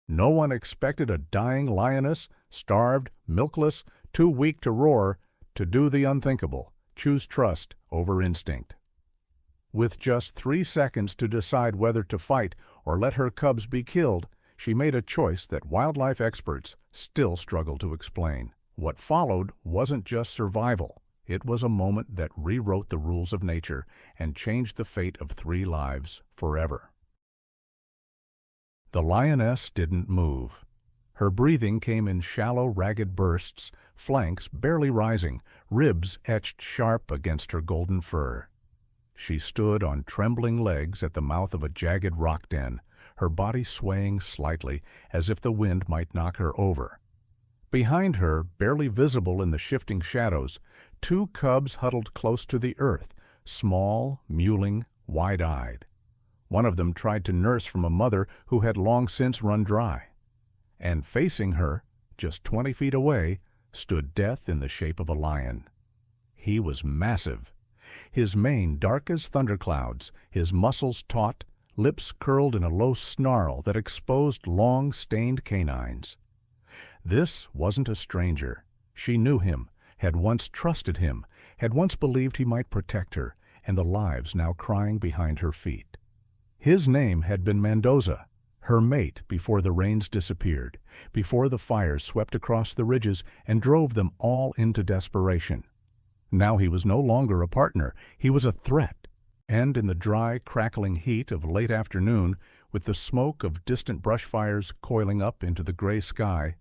No one expected a dying lioness, starved, milkless, too weak to roar, to do the unthinkable, choose trust over instinct. With just 3 seconds to decide whether to fight or let her cubs be killed, she made a choice that wildlife experts still struggle to explain. What followed wasn't just survival. It was a moment that rewrote the rules of nature and changed the fate of 3 lives forever. The lioness didn't move. Her breathing came in shallow, ragged bursts, flanks barely rising, ribs etched sharp against her golden fur. She stood on trembling legs at the mouth of a jagged rock den, her body swaying slightly as if the wind might knock her over. Behind her, barely visible in the shifting shadows, 2 cubs huddled close to the earth, small, mewling, wide-eyed. One of them tried to nurse from a mother who had long since run dry. And facing her, just 20 feet away, stood Death in the shape of a lion. He was massive. His mane dark as thunderclouds, his muscles taut, lips curled in a low snarl that exposed long, stained canines. This wasn't a stranger. She knew him, had once trusted him, had once believed he might protect her, and the lives now crying behind her feet. His name had been Mendoza, her mate before the rains disappeared, before the fires swept across the ridges and drove them all into desperation. Now he was no longer a partner, he was a threat. And in the dry, crackling heat of late afternoon, with the smoke of distant brush fires coiling up into the gray sky,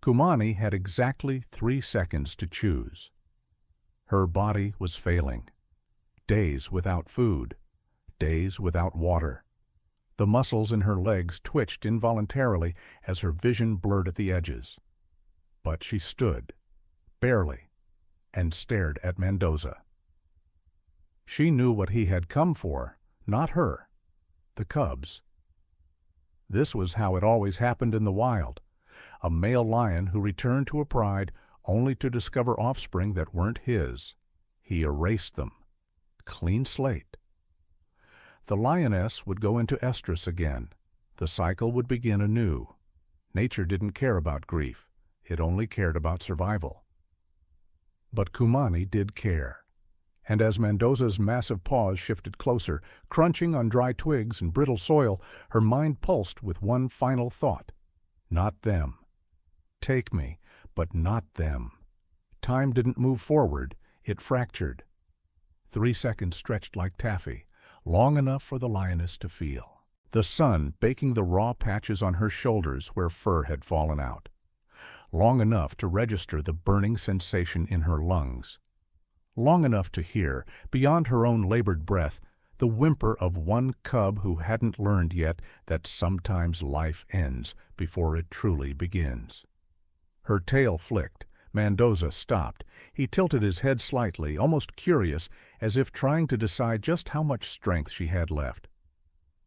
Kumani had exactly 3 seconds to choose. Her body was failing. Days without food, days without water. The muscles in her legs twitched involuntarily as her vision blurred at the edges. But she stood, barely, and stared at Mendoza. She knew what he had come for, not her, the cubs. This was how it always happened in the wild. A male lion who returned to a pride only to discover offspring that weren't his. He erased them. Clean slate. The lioness would go into estrus again. The cycle would begin anew. Nature didn't care about grief. It only cared about survival. But Kumani did care. And as Mendoza's massive paws shifted closer, crunching on dry twigs and brittle soil, her mind pulsed with one final thought. Not them. Take me, but not them. Time didn't move forward, it fractured. 3 seconds stretched like taffy, long enough for the lioness to feel. The sun baking the raw patches on her shoulders where fur had fallen out. Long enough to register the burning sensation in her lungs. Long enough to hear, beyond her own labored breath, the whimper of one cub who hadn't learned yet that sometimes life ends before it truly begins. Her tail flicked. Mendoza stopped. He tilted his head slightly, almost curious, as if trying to decide just how much strength she had left.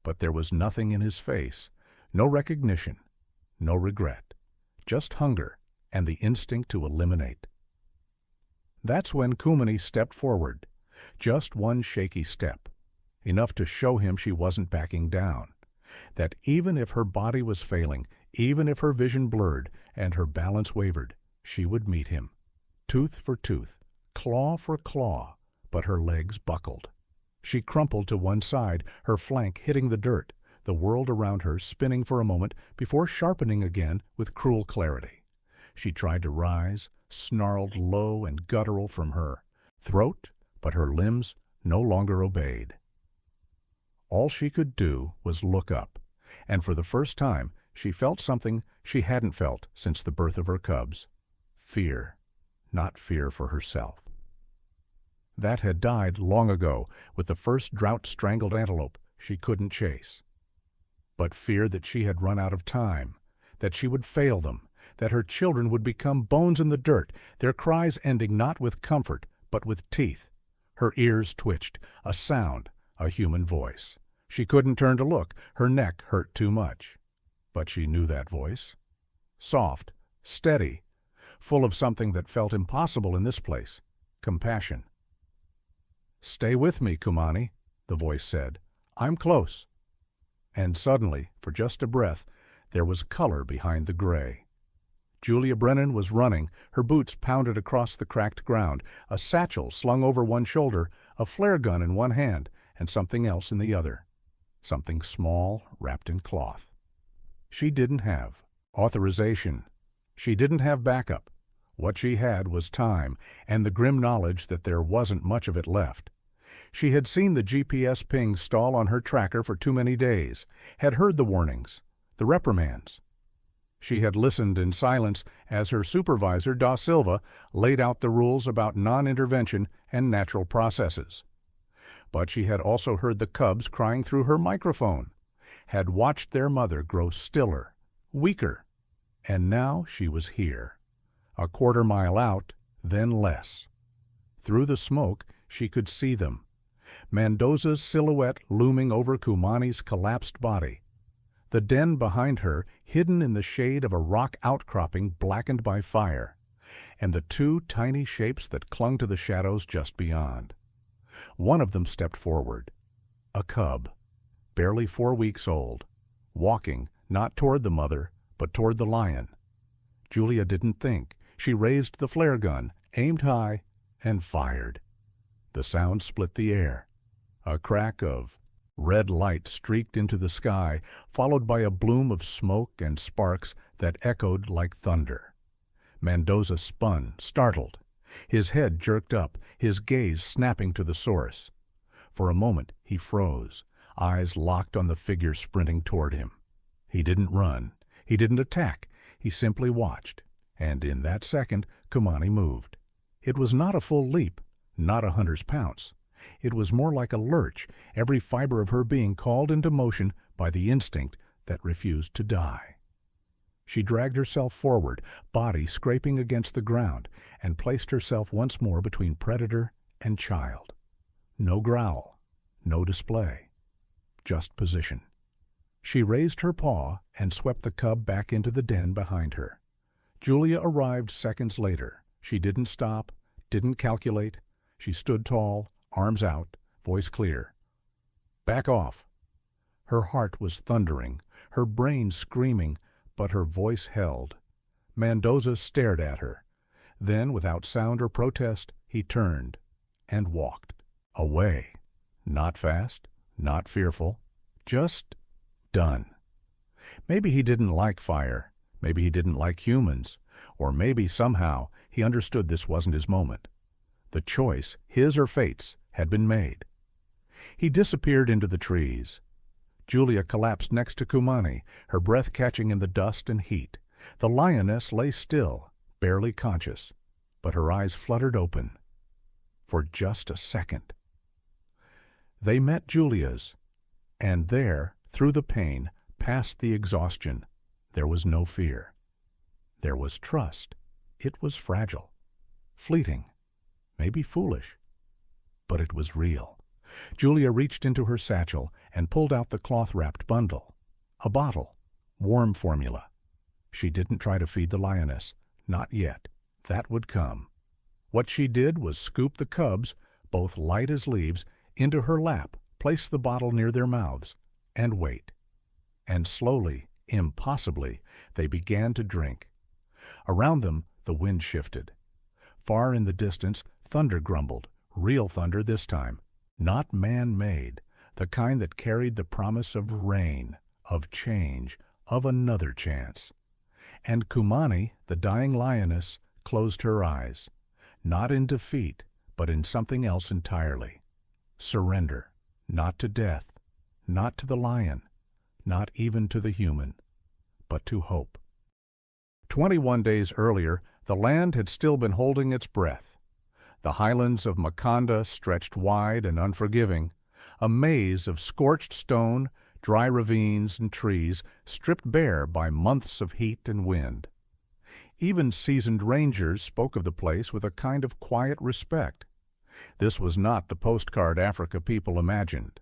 But there was nothing in his face, no recognition, no regret, just hunger and the instinct to eliminate. That's when Kumani stepped forward, just one shaky step, enough to show him she wasn't backing down, that even if her body was failing, even if her vision blurred and her balance wavered, she would meet him, tooth for tooth, claw for claw, but her legs buckled. She crumpled to one side, her flank hitting the dirt, the world around her spinning for a moment before sharpening again with cruel clarity. She tried to rise, snarled low and guttural from her throat, but her limbs no longer obeyed. All she could do was look up, and for the first time she felt something she hadn't felt since the birth of her cubs. Fear, not fear for herself. That had died long ago with the first drought-strangled antelope she couldn't chase. But fear that she had run out of time, that she would fail them, that her children would become bones in the dirt, their cries ending not with comfort, but with teeth. Her ears twitched, a sound, a human voice. She couldn't turn to look, her neck hurt too much. But she knew that voice. Soft, steady, full of something that felt impossible in this place, compassion. "Stay with me, Kumani," the voice said. "I'm close." And suddenly, for just a breath, There was color behind the gray. Julia Brennan was running, her boots pounded across the cracked ground, a satchel slung over one shoulder, a flare gun in one hand, and something else in the other. Something small, wrapped in cloth. She didn't have authorization. She didn't have backup. What she had was time, and the grim knowledge that there wasn't much of it left. She had seen the GPS ping stall on her tracker for too many days, had heard the warnings, the reprimands. She had listened in silence as her supervisor, Da Silva, laid out the rules about non-intervention and natural processes. But she had also heard the cubs crying through her microphone, had watched their mother grow stiller, weaker, and now she was here. A quarter-mile out, then less. Through the smoke, she could see them. Mendoza's silhouette looming over Kumani's collapsed body. The den behind her, hidden in the shade of a rock outcropping blackened by fire, and the two tiny shapes that clung to the shadows just beyond. One of them stepped forward. A cub, barely 4 weeks old, walking not toward the mother, but toward the lion. Julia didn't think. She raised the flare gun, aimed high, and fired. The sound split the air. A crack of red light streaked into the sky, followed by a bloom of smoke and sparks that echoed like thunder. Mendoza spun, startled. His head jerked up, his gaze snapping to the source. For a moment he froze, eyes locked on the figure sprinting toward him. He didn't run. He didn't attack. He simply watched. And in that second, Kumani moved. It was not a full leap, not a hunter's pounce. It was more like a lurch, every fiber of her being called into motion by the instinct that refused to die. She dragged herself forward, body scraping against the ground, and placed herself once more between predator and child. No growl, no display, just position. She raised her paw and swept the cub back into the den behind her. Julia arrived seconds later. She didn't stop, didn't calculate. She stood tall, arms out, voice clear. Back off. Her heart was thundering, her brain screaming, but her voice held. Mendoza stared at her. Then, without sound or protest, he turned and walked away. Not fast, not fearful, just done. Maybe he didn't like fire. Maybe he didn't like humans, or maybe somehow he understood this wasn't his moment. The choice, his or fate's, had been made. He disappeared into the trees. Julia collapsed next to Kumani, her breath catching in the dust and heat. The lioness lay still, barely conscious, but her eyes fluttered open. For just a second. They met Julia's, and there, through the pain, past the exhaustion, there was no fear. There was trust. It was fragile, fleeting, maybe foolish, but it was real. Julia reached into her satchel and pulled out the cloth-wrapped bundle. A bottle, warm formula. She didn't try to feed the lioness, not yet. That would come. What she did was scoop the cubs, both light as leaves, into her lap, place the bottle near their mouths, and wait. And slowly, impossibly, they began to drink. Around them, the wind shifted. Far in the distance, thunder grumbled, real thunder this time, not man-made, the kind that carried the promise of rain, of change, of another chance. And Kumani, the dying lioness, closed her eyes, not in defeat, but in something else entirely. Surrender, not to death, not to the lion, not even to the human, but to hope. 21 days earlier, the land had still been holding its breath. The highlands of Maconda stretched wide and unforgiving, a maze of scorched stone, dry ravines and trees stripped bare by months of heat and wind. Even seasoned rangers spoke of the place with a kind of quiet respect. This was not the postcard Africa people imagined.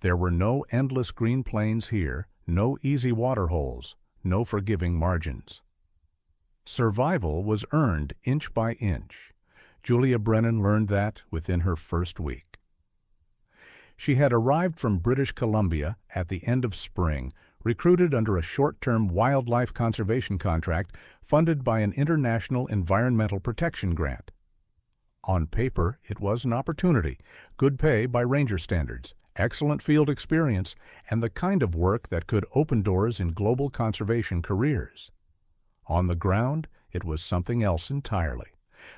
There were no endless green plains here, no easy water holes, no forgiving margins. Survival was earned inch by inch. Julia Brennan learned that within her first week. She had arrived from British Columbia at the end of spring, recruited under a short-term wildlife conservation contract funded by an international environmental protection grant. On paper, it was an opportunity, good pay by ranger standards, excellent field experience, and the kind of work that could open doors in global conservation careers. On the ground, it was something else entirely.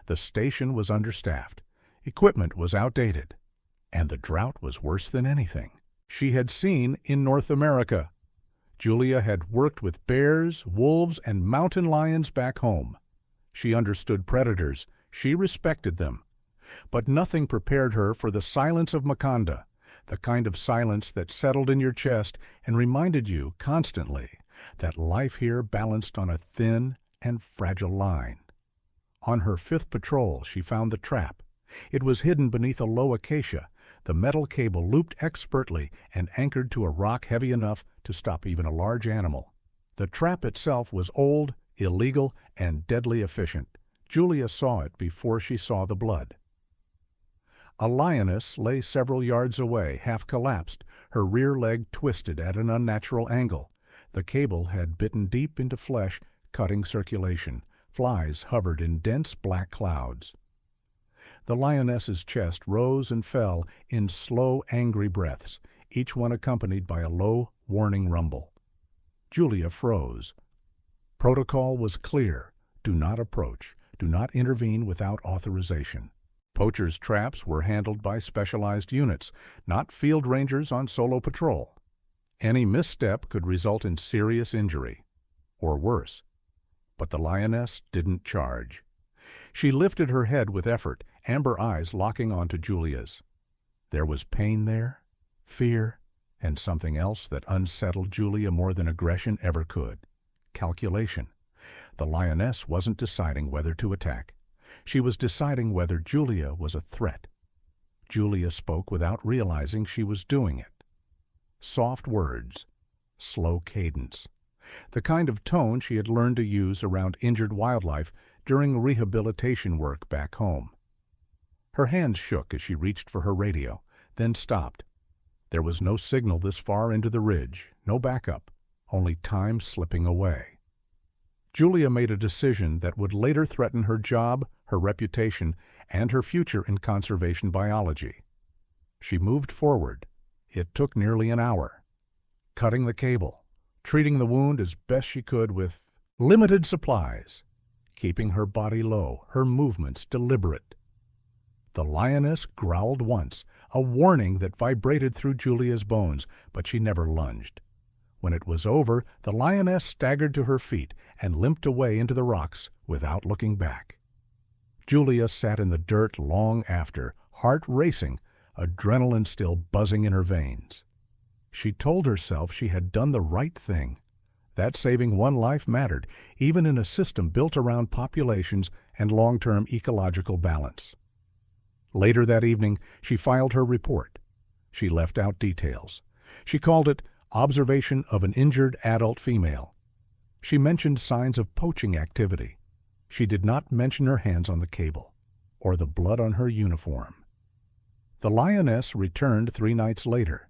The station was understaffed, equipment was outdated, and the drought was worse than anything she had seen in North America. Julia had worked with bears, wolves, and mountain lions back home. She understood predators, she respected them. But nothing prepared her for the silence of Maconda, the kind of silence that settled in your chest and reminded you constantly that life here balanced on a thin and fragile line. On her 5th patrol, she found the trap. It was hidden beneath a low acacia, the metal cable looped expertly and anchored to a rock heavy enough to stop even a large animal. The trap itself was old, illegal, and deadly efficient. Julia saw it before she saw the blood. A lioness lay several yards away, half collapsed, her rear leg twisted at an unnatural angle. The cable had bitten deep into flesh, cutting circulation. Flies hovered in dense black clouds. The lioness's chest rose and fell in slow, angry breaths, each one accompanied by a low, warning rumble. Julia froze. Protocol was clear. Do not approach. Do not intervene without authorization. Poachers' traps were handled by specialized units, not field rangers on solo patrol. Any misstep could result in serious injury, or worse. But the lioness didn't charge. She lifted her head with effort, amber eyes locking onto Julia's. There was pain there, fear, and something else that unsettled Julia more than aggression ever could. Calculation. The lioness wasn't deciding whether to attack. She was deciding whether Julia was a threat. Julia spoke without realizing she was doing it. Soft words, slow cadence. The kind of tone she had learned to use around injured wildlife during rehabilitation work back home. Her hands shook as she reached for her radio, then stopped. There was no signal this far into the ridge, no backup, only time slipping away. Julia made a decision that would later threaten her job, her reputation, and her future in conservation biology. She moved forward. It took nearly an hour. Cutting the cable, treating the wound as best she could with limited supplies, keeping her body low, her movements deliberate. The lioness growled once, a warning that vibrated through Julia's bones, but she never lunged. When it was over, the lioness staggered to her feet and limped away into the rocks without looking back. Julia sat in the dirt long after, heart racing, adrenaline still buzzing in her veins. She told herself she had done the right thing. That saving one life mattered, even in a system built around populations and long-term ecological balance. Later that evening, she filed her report. She left out details. She called it Observation of an Injured Adult Female. She mentioned signs of poaching activity. She did not mention her hands on the cable, or the blood on her uniform. The lioness returned 3 nights later.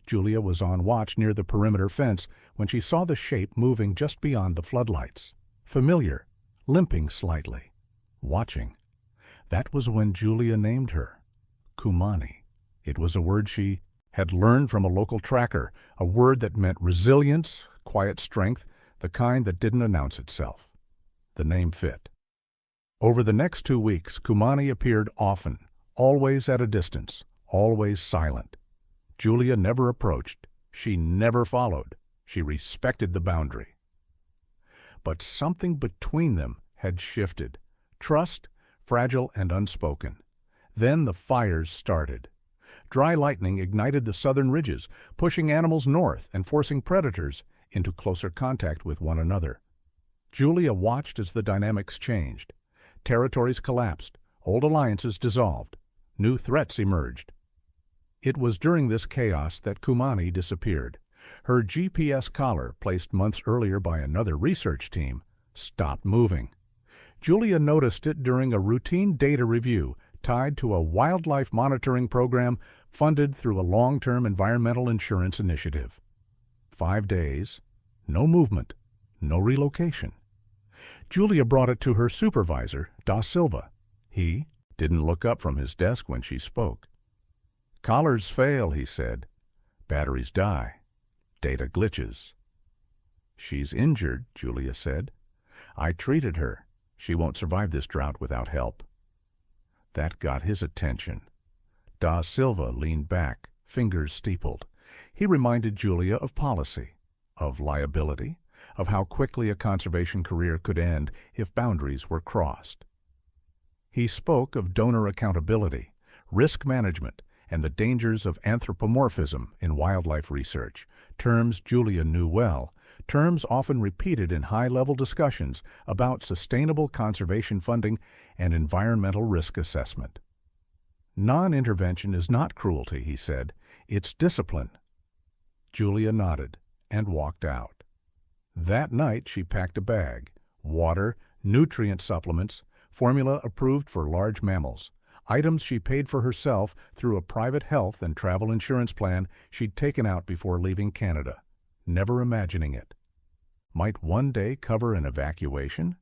Julia was on watch near the perimeter fence when she saw the shape moving just beyond the floodlights. Familiar, limping slightly, watching. That was when Julia named her, Kumani. It was a word she had learned from a local tracker, a word that meant resilience, quiet strength, the kind that didn't announce itself. The name fit. Over the next 2 weeks, Kumani appeared often, always at a distance, always silent. Julia never approached. She never followed. She respected the boundary. But something between them had shifted. Trust, fragile and unspoken. Then the fires started. Dry lightning ignited the southern ridges, pushing animals north and forcing predators into closer contact with one another. Julia watched as the dynamics changed. Territories collapsed, old alliances dissolved, new threats emerged. It was during this chaos that Kumani disappeared. Her GPS collar, placed months earlier by another research team, stopped moving. Julia noticed it during a routine data review tied to a wildlife monitoring program funded through a long-term environmental insurance initiative. 5 days, no movement, no relocation. Julia brought it to her supervisor, Da Silva. He didn't look up from his desk when she spoke. "Collars fail," he said. "Batteries die. Data glitches." "She's injured," Julia said. "I treated her. She won't survive this drought without help." That got his attention. Da Silva leaned back, fingers steepled. He reminded Julia of policy, of liability, of how quickly a conservation career could end if boundaries were crossed. He spoke of donor accountability, risk management, and the dangers of anthropomorphism in wildlife research, terms Julia knew well, terms often repeated in high-level discussions about sustainable conservation funding and environmental risk assessment. "Non-intervention is not cruelty," he said. "It's discipline." Julia nodded and walked out. That night she packed a bag: water, nutrient supplements, formula approved for large mammals, items she paid for herself through a private health and travel insurance plan she'd taken out before leaving Canada, never imagining it. Might one day cover an evacuation?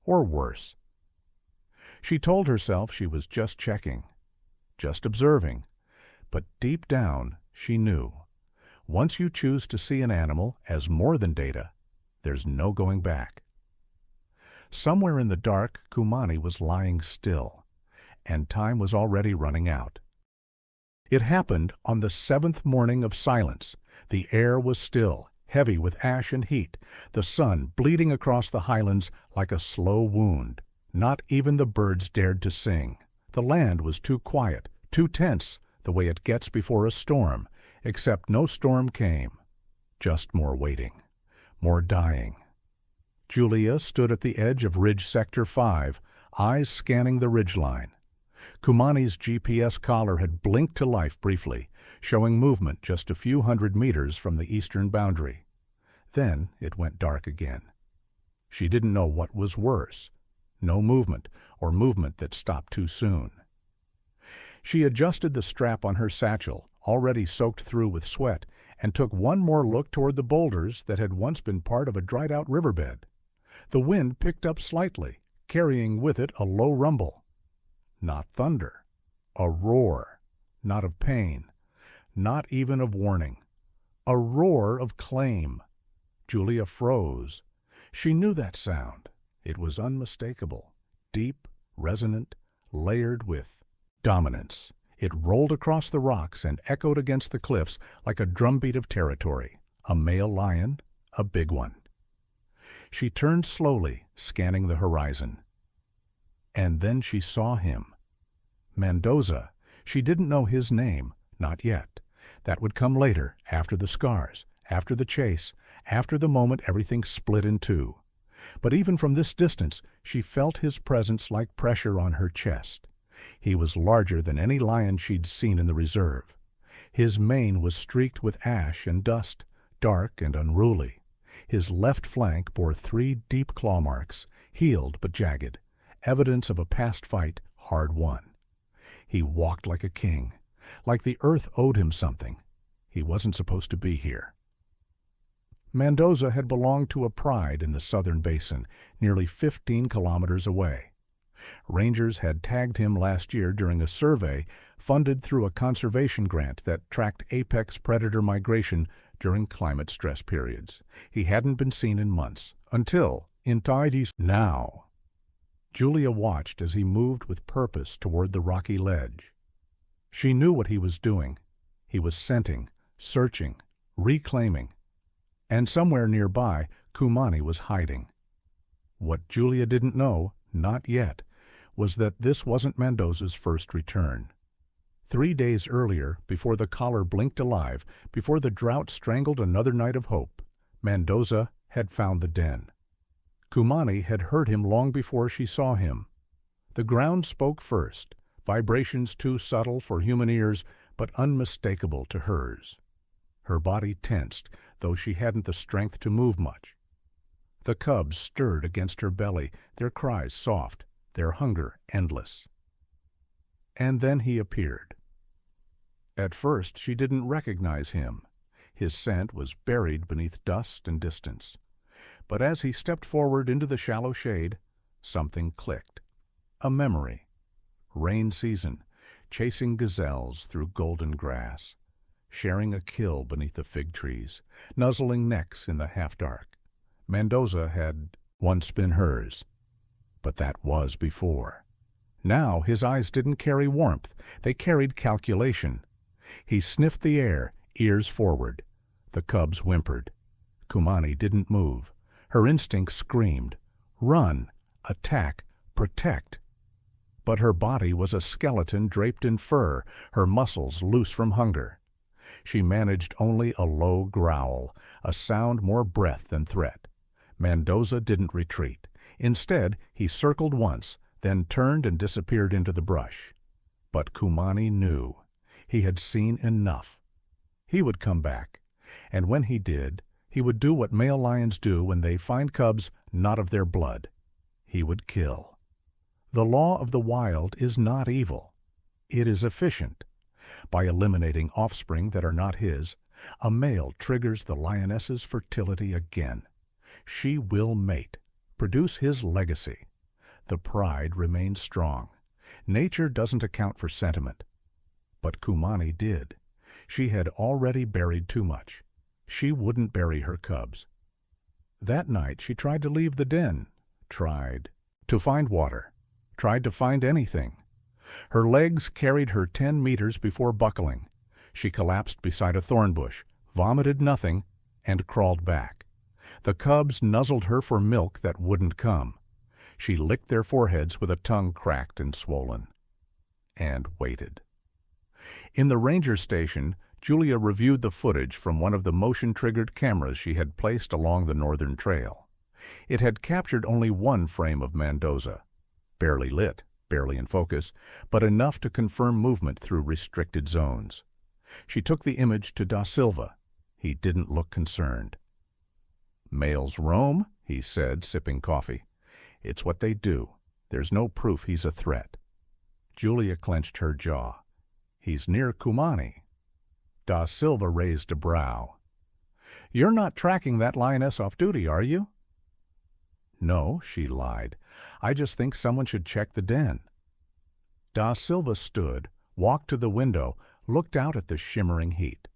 Or worse. She told herself she was just checking, just observing, but deep down she knew. Once you choose to see an animal as more than data, there's no going back. Somewhere in the dark, Kumani was lying still, and time was already running out. It happened on the 7th morning of silence. The air was still, heavy with ash and heat, the sun bleeding across the highlands like a slow wound. Not even the birds dared to sing. The land was too quiet, too tense, the way it gets before a storm, except no storm came. Just more waiting, more dying. Julia stood at the edge of Ridge Sector 5, eyes scanning the ridgeline. Kumani's GPS collar had blinked to life briefly, showing movement just a few hundred meters from the eastern boundary. Then it went dark again. She didn't know what was worse, no movement, or movement that stopped too soon. She adjusted the strap on her satchel, already soaked through with sweat, and took one more look toward the boulders that had once been part of a dried-out riverbed. The wind picked up slightly, carrying with it a low rumble. Not thunder. A roar. Not of pain. Not even of warning. A roar of claim. Julia froze. She knew that sound. It was unmistakable. Deep, resonant, layered with dominance. It rolled across the rocks and echoed against the cliffs like a drumbeat of territory. A male lion, a big one. She turned slowly, scanning the horizon. And then she saw him. Mendoza. She didn't know his name, not yet. That would come later, after the scars, after the chase, after the moment everything split in two. But even from this distance, she felt his presence like pressure on her chest. He was larger than any lion she'd seen in the reserve. His mane was streaked with ash and dust, dark and unruly. His left flank bore 3 deep claw marks, healed but jagged, evidence of a past fight hard won. He walked like a king, like the earth owed him something. He wasn't supposed to be here. Mendoza had belonged to a pride in the southern basin, nearly 15 kilometers away. Rangers had tagged him last year during a survey funded through a conservation grant that tracked apex predator migration during climate stress periods. He hadn't been seen in months, until, in tides now. Julia watched as he moved with purpose toward the rocky ledge. She knew what he was doing. He was scenting, searching, reclaiming. And somewhere nearby, Kumani was hiding. What Julia didn't know, not yet, was that this wasn't Mendoza's first return. 3 days earlier, before the collar blinked alive, before the drought strangled another night of hope, Mendoza had found the den. Kumani had heard him long before she saw him. The ground spoke first, vibrations too subtle for human ears, but unmistakable to hers. Her body tensed, though she hadn't the strength to move much. The cubs stirred against her belly, their cries soft, their hunger endless. And then he appeared. At first she didn't recognize him. His scent was buried beneath dust and distance. But as he stepped forward into the shallow shade, something clicked. A memory. Rain season, chasing gazelles through golden grass, sharing a kill beneath the fig trees, nuzzling necks in the half-dark. Mendoza had once been hers, but that was before. Now his eyes didn't carry warmth, they carried calculation. He sniffed the air, ears forward. The cubs whimpered. Kumani didn't move. Her instinct screamed, run, attack, protect. But her body was a skeleton draped in fur, her muscles loose from hunger. She managed only a low growl, a sound more breath than threat. Mendoza didn't retreat. Instead, he circled once, then turned and disappeared into the brush. But Kumani knew. He had seen enough. He would come back, and when he did, he would do what male lions do when they find cubs not of their blood. He would kill. The law of the wild is not evil. It is efficient. By eliminating offspring that are not his, a male triggers the lioness's fertility again. She will mate, produce his legacy. The pride remains strong. Nature doesn't account for sentiment. But Kumani did. She had already buried too much. She wouldn't bury her cubs. That night she tried to leave the den, tried to find water, tried to find anything. Her legs carried her 10 meters before buckling. She collapsed beside a thorn bush, vomited nothing, and crawled back. The cubs nuzzled her for milk that wouldn't come. She licked their foreheads with a tongue cracked and swollen, and waited. In the ranger station, Julia reviewed the footage from one of the motion-triggered cameras she had placed along the northern trail. It had captured only one frame of Mendoza, barely lit, barely in focus, but enough to confirm movement through restricted zones. She took the image to Da Silva. He didn't look concerned. "Males roam," he said, sipping coffee. "It's what they do. There's no proof he's a threat." Julia clenched her jaw. "He's near Kumani." Da Silva raised a brow. "You're not tracking that lioness off duty, are you?" "No," she lied. "I just think someone should check the den." Da Silva stood, walked to the window, looked out at the shimmering heat.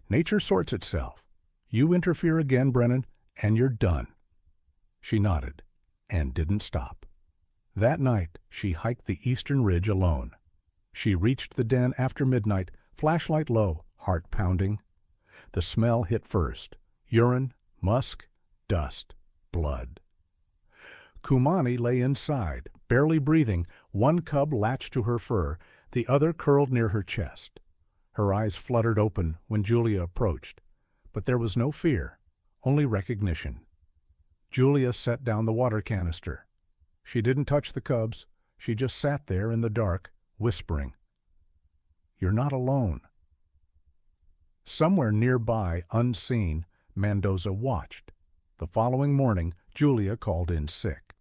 "Nature sorts itself. You interfere again, Brennan, and you're done." She nodded, and didn't stop. That night she hiked the eastern ridge alone. She reached the den after midnight, flashlight low, heart pounding. The smell hit first: urine, musk, dust, blood. Kumani lay inside, barely breathing, one cub latched to her fur, the other curled near her chest. Her eyes fluttered open when Julia approached, but there was no fear, only recognition. Julia set down the water canister. She didn't touch the cubs. She just sat there in the dark, whispering, "You're not alone." Somewhere nearby, unseen, Mendoza watched. The following morning, Julia called in sick.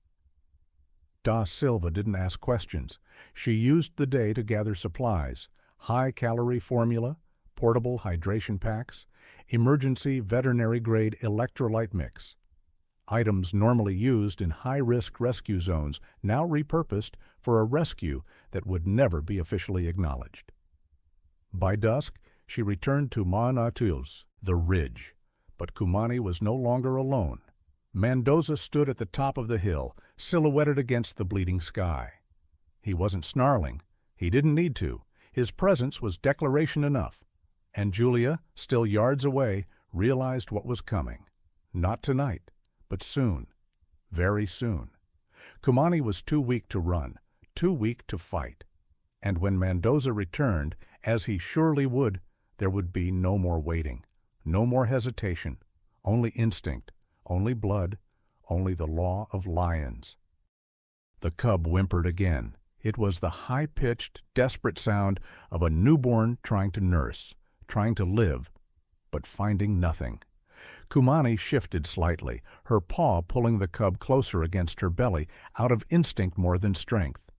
Da Silva didn't ask questions. She used the day to gather supplies: high-calorie formula, portable hydration packs, emergency veterinary-grade electrolyte mix. Items normally used in high-risk rescue zones, now repurposed for a rescue that would never be officially acknowledged. By dusk, she returned to Maanatul's, the ridge. But Kumani was no longer alone. Mendoza stood at the top of the hill, silhouetted against the bleeding sky. He wasn't snarling. He didn't need to. His presence was declaration enough. And Julia, still yards away, realized what was coming. Not tonight, but soon. Very soon. Kumani was too weak to run, too weak to fight. And when Mendoza returned, as he surely would, there would be no more waiting, no more hesitation, only instinct, only blood, only the law of lions. The cub whimpered again. It was the high-pitched, desperate sound of a newborn trying to nurse, trying to live, but finding nothing. Kumani shifted slightly, her paw pulling the cub closer against her belly, out of instinct more than strength.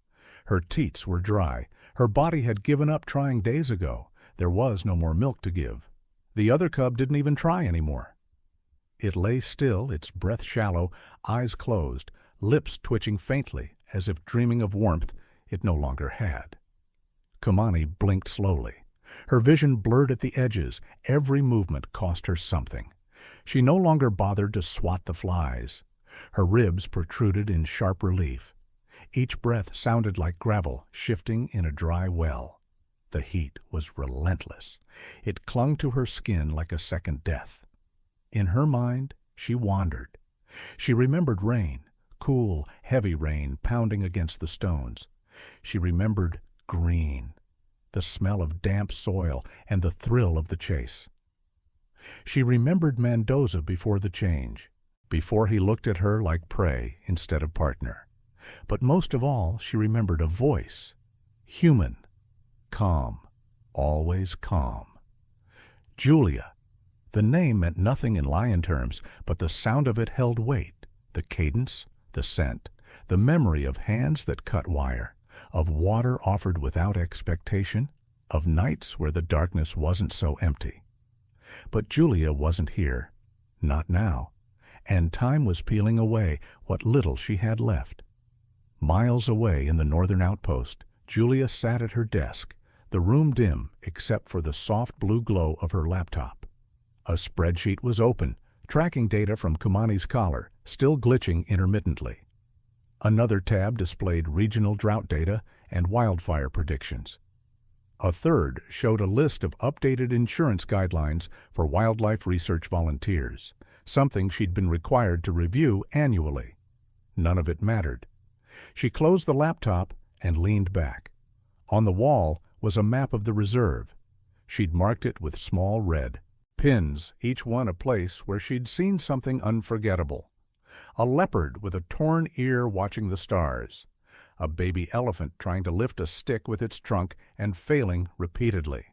Her teats were dry. Her body had given up trying days ago. There was no more milk to give. The other cub didn't even try anymore. It lay still, its breath shallow, eyes closed, lips twitching faintly, as if dreaming of warmth it no longer had. Kumani blinked slowly. Her vision blurred at the edges. Every movement cost her something. She no longer bothered to swat the flies. Her ribs protruded in sharp relief. Each breath sounded like gravel shifting in a dry well. The heat was relentless. It clung to her skin like a second death. In her mind, she wandered. She remembered rain, cool, heavy rain pounding against the stones. She remembered green, the smell of damp soil and the thrill of the chase. She remembered Mendoza before the change, before he looked at her like prey instead of partner. But most of all, she remembered a voice, human, calm, always calm. Julia. The name meant nothing in lion terms, but the sound of it held weight, the cadence, the scent, the memory of hands that cut wire, of water offered without expectation, of nights where the darkness wasn't so empty. But Julia wasn't here, not now, and time was peeling away what little she had left. Miles away in the northern outpost, Julia sat at her desk, the room dim except for the soft blue glow of her laptop. A spreadsheet was open, tracking data from Kumani's collar, still glitching intermittently. Another tab displayed regional drought data and wildfire predictions. A third showed a list of updated insurance guidelines for wildlife research volunteers, something she'd been required to review annually. None of it mattered. She closed the laptop and leaned back. On the wall was a map of the reserve. She'd marked it with small red pins, each one a place where she'd seen something unforgettable. A leopard with a torn ear watching the stars. A baby elephant trying to lift a stick with its trunk and failing repeatedly.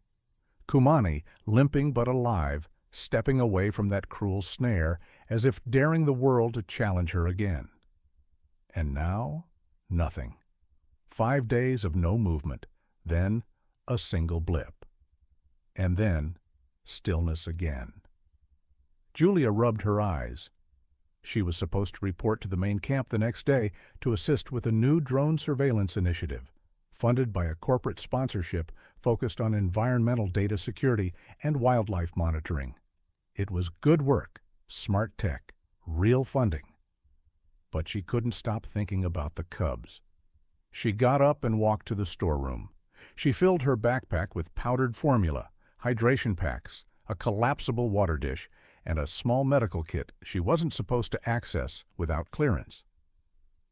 Kumani, limping but alive, stepping away from that cruel snare as if daring the world to challenge her again. And now, nothing. 5 days of no movement, then a single blip. And then stillness again. Julia rubbed her eyes. She was supposed to report to the main camp the next day to assist with a new drone surveillance initiative, funded by a corporate sponsorship focused on environmental data security and wildlife monitoring. It was good work, smart tech, real funding. But she couldn't stop thinking about the cubs. She got up and walked to the storeroom. She filled her backpack with powdered formula, hydration packs, a collapsible water dish, and a small medical kit she wasn't supposed to access without clearance.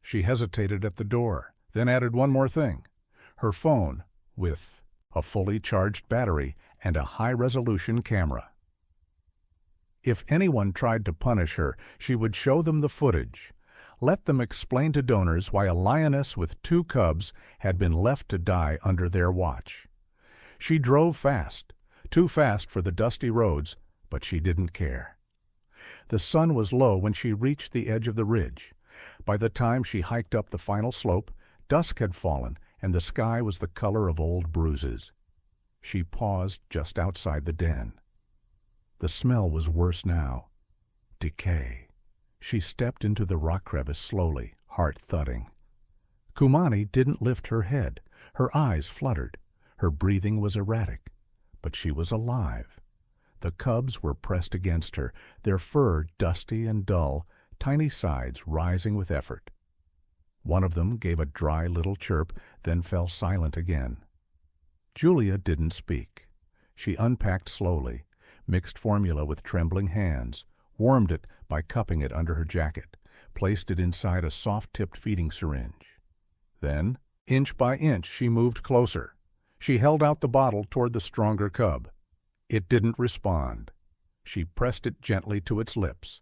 She hesitated at the door, then added one more thing: her phone with a fully charged battery and a high-resolution camera. If anyone tried to punish her, she would show them the footage. Let them explain to donors why a lioness with 2 cubs had been left to die under their watch. She drove fast, too fast for the dusty roads, but she didn't care. The sun was low when she reached the edge of the ridge. By the time she hiked up the final slope, dusk had fallen and the sky was the color of old bruises. She paused just outside the den. The smell was worse now. Decay. She stepped into the rock crevice slowly, heart thudding. Kumani didn't lift her head. Her eyes fluttered. Her breathing was erratic. But she was alive. The cubs were pressed against her, their fur dusty and dull, tiny sides rising with effort. One of them gave a dry little chirp, then fell silent again. Julia didn't speak. She unpacked slowly, mixed formula with trembling hands, warmed it by cupping it under her jacket, placed it inside a soft-tipped feeding syringe. Then, inch by inch, she moved closer. She held out the bottle toward the stronger cub. It didn't respond. She pressed it gently to its lips.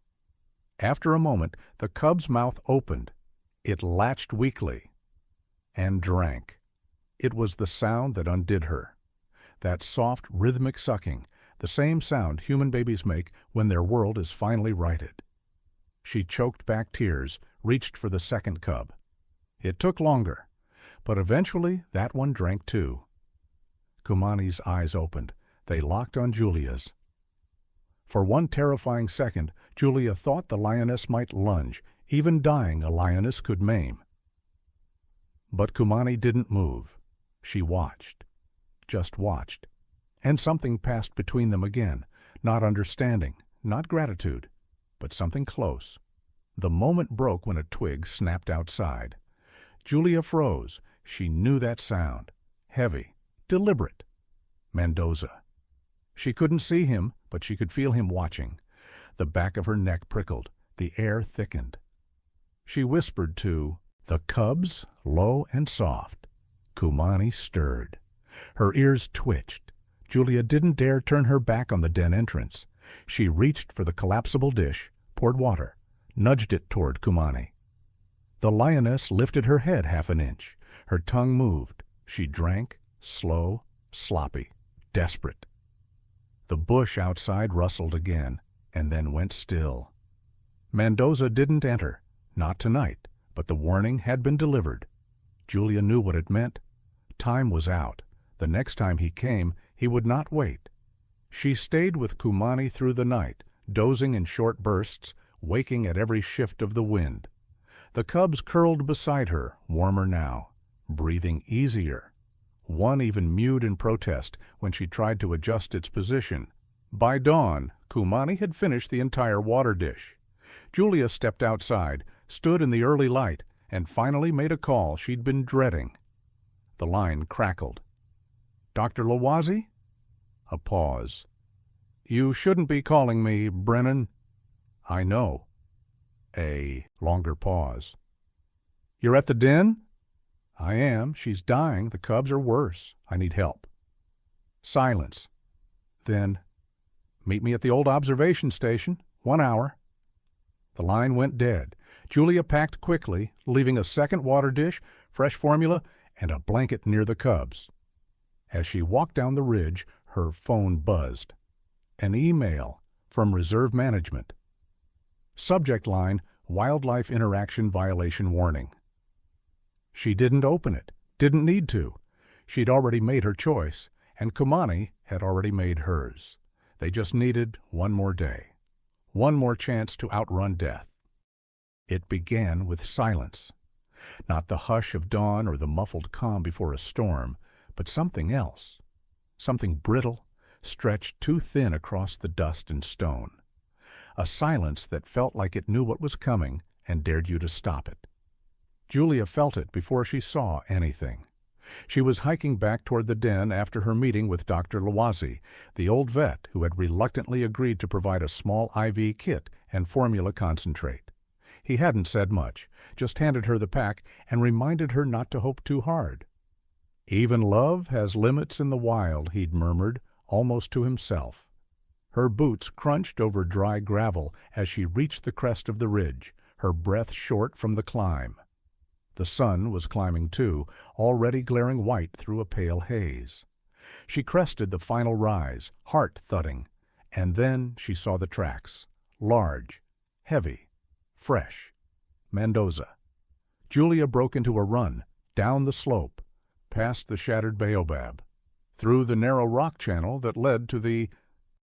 After a moment, the cub's mouth opened. It latched weakly and drank. It was the sound that undid her. That soft, rhythmic sucking, the same sound human babies make when their world is finally righted. She choked back tears, reached for the second cub. It took longer, but eventually that one drank too. Kumani's eyes opened. They locked on Julia's. For one terrifying second, Julia thought the lioness might lunge. Even dying, a lioness could maim. But Kumani didn't move. She watched. Just watched. And something passed between them again. Not understanding, not gratitude, but something close. The moment broke when a twig snapped outside. Julia froze. She knew that sound. Heavy, deliberate. Mendoza. She couldn't see him, but she could feel him watching. The back of her neck prickled. The air thickened. She whispered to the cubs, low and soft. Kumani stirred. Her ears twitched. Julia didn't dare turn her back on the den entrance. She reached for the collapsible dish, poured water, nudged it toward Kumani. The lioness lifted her head half an inch. Her tongue moved. She drank, slow, sloppy, desperate. The bush outside rustled again, and then went still. Mendoza didn't enter. Not tonight, but the warning had been delivered. Julia knew what it meant. Time was out. The next time he came, he would not wait. She stayed with Kumani through the night, dozing in short bursts, waking at every shift of the wind. The cubs curled beside her, warmer now, breathing easier. One even mewed in protest when she tried to adjust its position. By dawn, Kumani had finished the entire water dish. Julia stepped outside, stood in the early light, and finally made a call she'd been dreading. The line crackled. "Dr. Lawazi?" A pause. "You shouldn't be calling me, Brennan." "I know." A longer pause. "You're at the den?" "I am. She's dying. The cubs are worse. I need help." Silence. Then, "Meet me at the old observation station. 1 hour." The line went dead. Julia packed quickly, leaving a second water dish, fresh formula, and a blanket near the cubs. As she walked down the ridge, her phone buzzed. An email from Reserve Management. Subject line, Wildlife Interaction Violation Warning. She didn't open it, didn't need to. She'd already made her choice, and Kumani had already made hers. They just needed one more day. One more chance to outrun death. It began with silence. Not the hush of dawn or the muffled calm before a storm, but something else. Something brittle, stretched too thin across the dust and stone. A silence that felt like it knew what was coming and dared you to stop it. Julia felt it before she saw anything. She was hiking back toward the den after her meeting with Dr. Lawazi, the old vet who had reluctantly agreed to provide a small IV kit and formula concentrate. He hadn't said much, just handed her the pack and reminded her not to hope too hard. "Even love has limits in the wild," he'd murmured, almost to himself. Her boots crunched over dry gravel as she reached the crest of the ridge, her breath short from the climb. The sun was climbing too, already glaring white through a pale haze. She crested the final rise, heart thudding, and then she saw the tracks, large, heavy, fresh. Mendoza. Julia broke into a run, down the slope, past the shattered baobab, through the narrow rock channel that led to the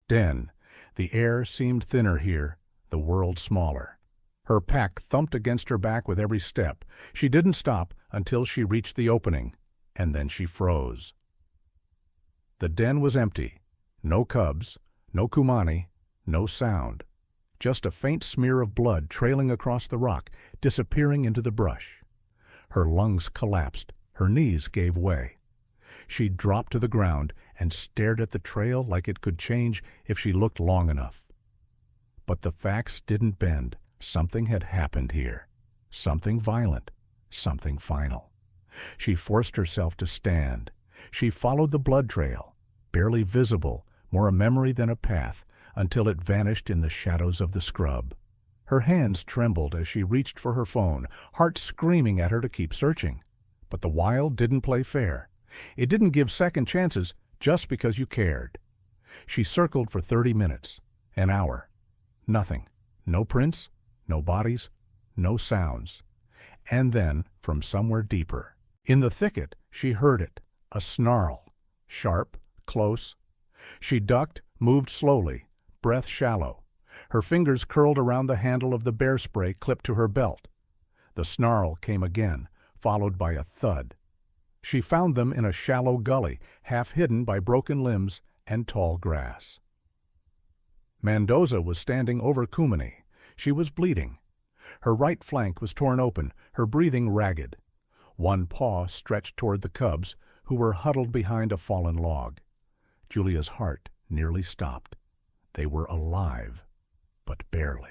den. The air seemed thinner here, the world smaller. Her pack thumped against her back with every step. She didn't stop until she reached the opening, and then she froze. The den was empty. No cubs, no Kumani, no sound. Just a faint smear of blood trailing across the rock, disappearing into the brush. Her lungs collapsed. Her knees gave way. She dropped to the ground and stared at the trail like it could change if she looked long enough. But the facts didn't bend. Something had happened here. Something violent. Something final. She forced herself to stand. She followed the blood trail, barely visible, more a memory than a path, until it vanished in the shadows of the scrub. Her hands trembled as she reached for her phone, heart screaming at her to keep searching. But the wild didn't play fair. It didn't give second chances just because you cared. She circled for 30 minutes, an hour. Nothing. No prints, no bodies, no sounds. And then, from somewhere deeper, in the thicket, she heard it, a snarl, sharp, close. She ducked, moved slowly, breath shallow. Her fingers curled around the handle of the bear spray clipped to her belt. The snarl came again, followed by a thud. She found them in a shallow gully, half hidden by broken limbs and tall grass. Mendoza was standing over Kumani. She was bleeding. Her right flank was torn open, her breathing ragged. One paw stretched toward the cubs, who were huddled behind a fallen log. Julia's heart nearly stopped. They were alive, but barely.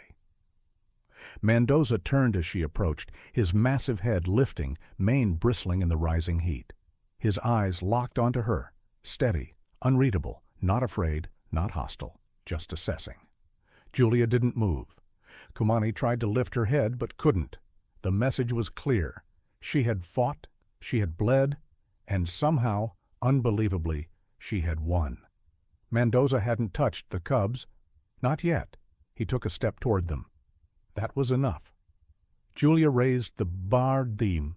Mendoza turned as she approached, his massive head lifting, mane bristling in the rising heat. His eyes locked onto her, steady, unreadable, not afraid, not hostile, just assessing. Julia didn't move. Kumani tried to lift her head, but couldn't. The message was clear. She had fought, she had bled, and somehow, unbelievably, she had won. Mendoza hadn't touched the cubs. Not yet. He took a step toward them. That was enough. Julia raised the barred-theme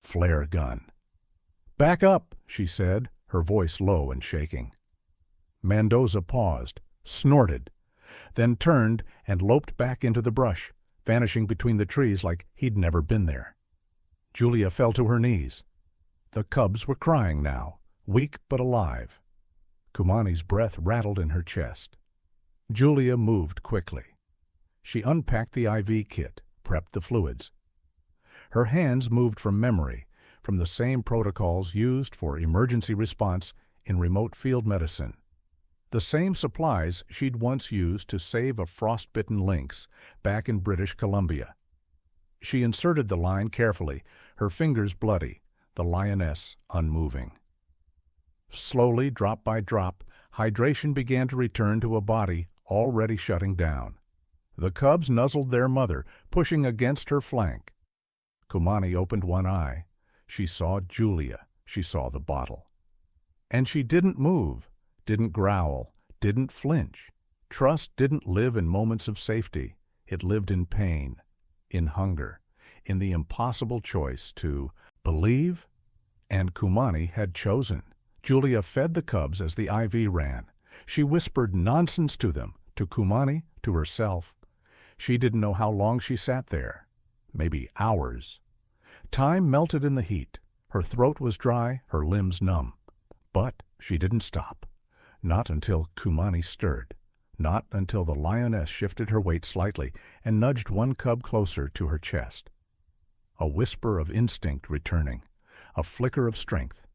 flare gun. "Back up," she said, her voice low and shaking. Mendoza paused, snorted, then turned and loped back into the brush, vanishing between the trees like he'd never been there. Julia fell to her knees. The cubs were crying now, weak but alive. Kumani's breath rattled in her chest. Julia moved quickly. She unpacked the IV kit, prepped the fluids. Her hands moved from memory, from the same protocols used for emergency response in remote field medicine. The same supplies she'd once used to save a frostbitten lynx back in British Columbia. She inserted the line carefully, her fingers bloody, the Lioness unmoving. Slowly, drop by drop, hydration began to return to a body already shutting down. The cubs nuzzled their mother, pushing against her flank. Kumani opened one eye. She saw Julia. She saw the bottle. And she didn't move, didn't growl, didn't flinch. Trust didn't live in moments of safety. It lived in pain, in hunger, in the impossible choice to believe. And Kumani had chosen. Julia fed the cubs as the IV ran. She whispered nonsense to them, to Kumani, to herself. She didn't know how long she sat there. Maybe hours. Time melted in the heat. Her throat was dry, her limbs numb. But she didn't stop. Not until Kumani stirred. Not until the Lioness shifted her weight slightly and nudged one cub closer to her chest. A whisper of instinct returning. A flicker of strength.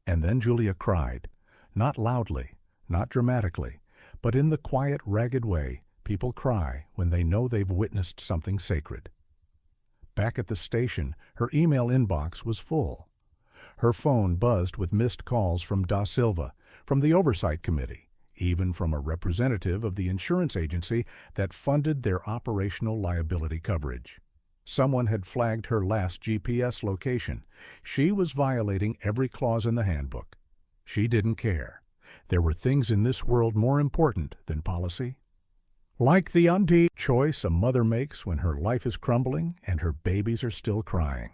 And then Julia cried. Not loudly, not dramatically, but in the quiet, ragged way people cry when they know they've witnessed something sacred. Back at the station, her email inbox was full. Her phone buzzed with missed calls from Da Silva, from the Oversight Committee, even from a representative of the insurance agency that funded their operational liability coverage. Someone had flagged her last GPS location. She was violating every clause in the handbook. She didn't care. There were things in this world more important than policy. Like the choice a mother makes when her life is crumbling and her babies are still crying.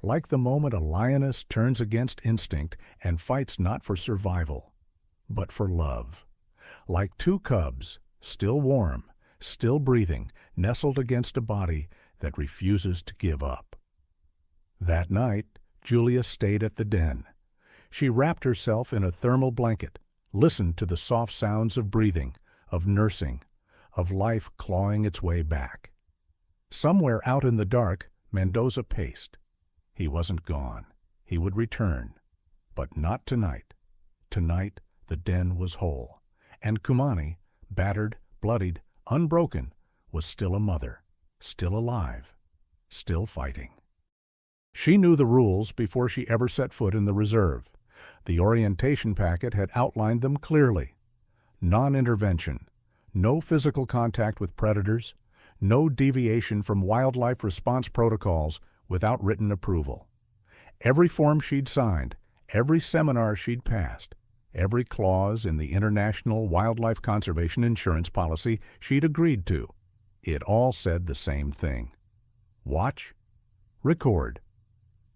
Like the moment a lioness turns against instinct and fights not for survival, but for love. Like two cubs, still warm, still breathing, nestled against a body that refuses to give up. That night, Julia stayed at the den. She wrapped herself in a thermal blanket, listened to the soft sounds of breathing, of nursing, of life clawing its way back. Somewhere out in the dark, Mendoza paced. He wasn't gone. He would return. But not tonight. Tonight, the den was whole. And Kumani, battered, bloodied, unbroken, was still a mother, still alive, still fighting. She knew the rules before she ever set foot in the reserve. The orientation packet had outlined them clearly. Non-intervention, no physical contact with predators, no deviation from wildlife response protocols without written approval. Every form she'd signed, every seminar she'd passed, every clause in the International Wildlife Conservation Insurance Policy she'd agreed to, it all said the same thing. Watch, record,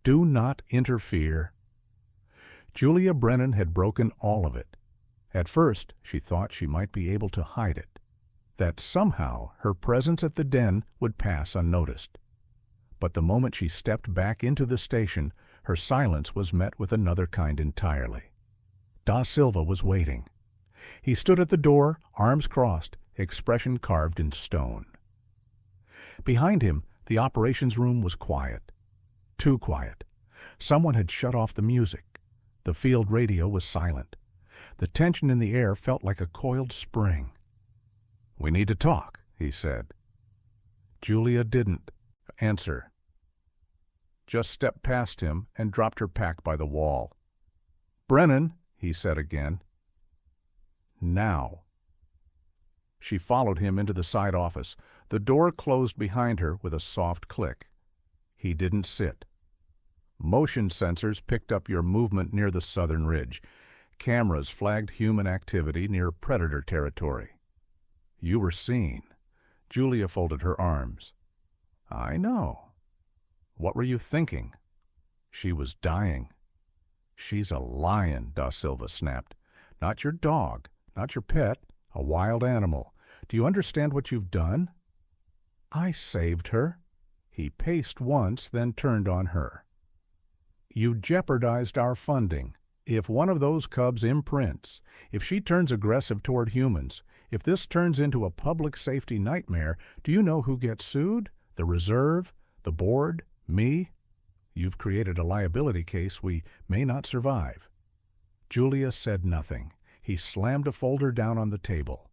do not interfere. Julia Brennan had broken all of it. At first, she thought she might be able to hide it, that somehow her presence at the den would pass unnoticed. But the moment she stepped back into the station, her silence was met with another kind entirely. Da Silva was waiting. He stood at the door, arms crossed, expression carved in stone. Behind him, the operations room was quiet. Too quiet. Someone had shut off the music. The field radio was silent. The tension in the air felt like a coiled spring. "We need to talk," he said. Julia didn't answer. Just stepped past him and dropped her pack by the wall. "Brennan," he said again. "Now." She followed him into the side office. The door closed behind her with a soft click. He didn't sit. Motion sensors picked up your movement near the southern ridge. Cameras flagged human activity near predator territory. You were seen. Julia folded her arms. "I know." "What were you thinking?" "She was dying." "She's a lion," Da Silva snapped. "Not your dog, not your pet, a wild animal. Do you understand what you've done?" "I saved her." He paced once, then turned on her. "You jeopardized our funding. If one of those cubs imprints, if she turns aggressive toward humans, if this turns into a public safety nightmare, do you know who gets sued? The reserve? The board? Me? You've created a liability case we may not survive." Julia said nothing. He slammed a folder down on the table.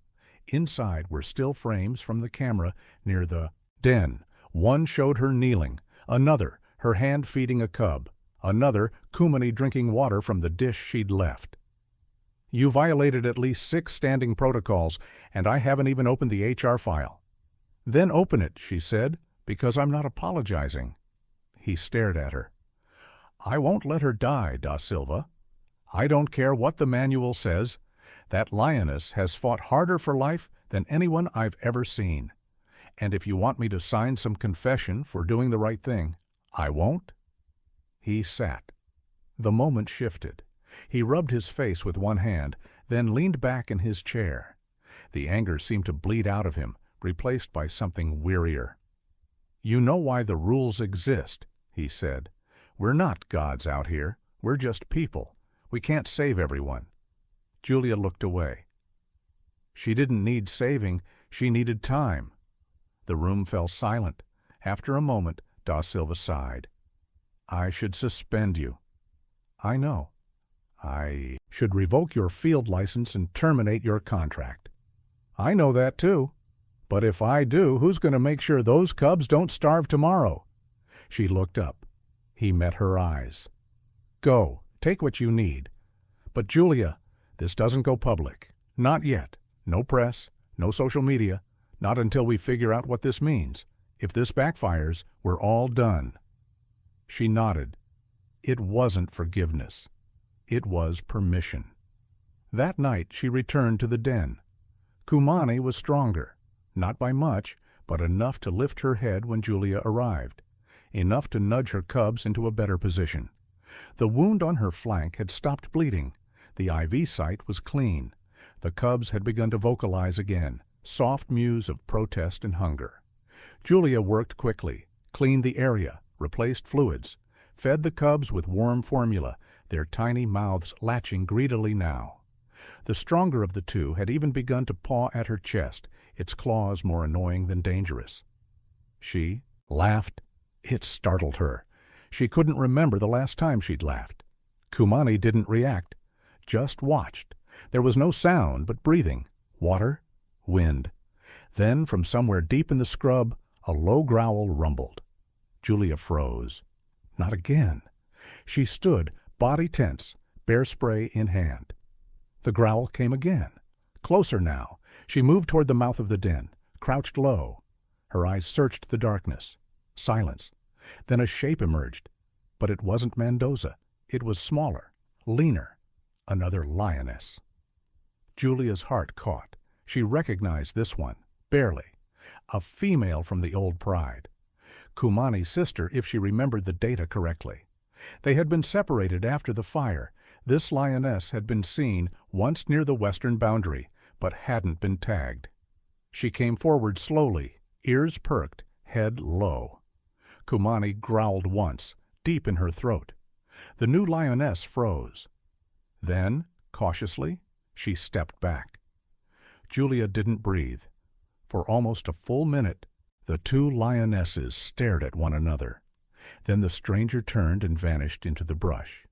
Inside were still frames from the camera near the den. One showed her kneeling, another, her hand feeding a cub, another, Kumani drinking water from the dish she'd left. "You violated at least 6 standing protocols, and I haven't even opened the HR file." "Then open it," she said, "because I'm not apologizing." He stared at her. "I won't let her die, Da Silva. I don't care what the manual says. That Lioness has fought harder for life than anyone I've ever seen. And if you want me to sign some confession for doing the right thing, I won't." He sat. The moment shifted. He rubbed his face with one hand, then leaned back in his chair. The anger seemed to bleed out of him, replaced by something wearier. "You know why the rules exist," he said. "We're not gods out here. We're just people. We can't save everyone." Julia looked away. She didn't need saving. She needed time. The room fell silent. After a moment, Da Silva sighed. "I should suspend you." "I know." "I should revoke your field license and terminate your contract." "I know that too. But if I do, who's going to make sure those cubs don't starve tomorrow?" She looked up. He met her eyes. "Go. Take what you need. But Julia, this doesn't go public. Not yet. No press, no social media. Not until we figure out what this means. If this backfires, we're all done." She nodded. It wasn't forgiveness. It was permission. That night she returned to the den. Kumani was stronger. Not by much, but enough to lift her head when Julia arrived. Enough to nudge her cubs into a better position. The wound on her flank had stopped bleeding. The IV site was clean. The cubs had begun to vocalize again, soft mews of protest and hunger. Julia worked quickly, cleaned the area, replaced fluids, fed the cubs with warm formula, their tiny mouths latching greedily now. The stronger of the two had even begun to paw at her chest, its claws more annoying than dangerous. She laughed. It startled her. She couldn't remember the last time she'd laughed. Kumani didn't react, just watched. There was no sound but breathing, water, wind. Then, from somewhere deep in the scrub, a low growl rumbled. Julia froze. Not again. She stood, body tense, bear spray in hand. The growl came again. Closer now. She moved toward the mouth of the den, crouched low. Her eyes searched the darkness. Silence. Then a shape emerged. But it wasn't Mendoza. It was smaller, leaner. Another lioness. Julia's heart caught. She recognized this one, barely. A female from the old pride. Kumani's sister, if she remembered the data correctly. They had been separated after the fire. This lioness had been seen once near the western boundary, but hadn't been tagged. She came forward slowly, ears perked, head low. Kumani growled once, deep in her throat. The new lioness froze. Then, cautiously, she stepped back. Julia didn't breathe. For almost a full minute, the two lionesses stared at one another. Then the stranger turned and vanished into the brush.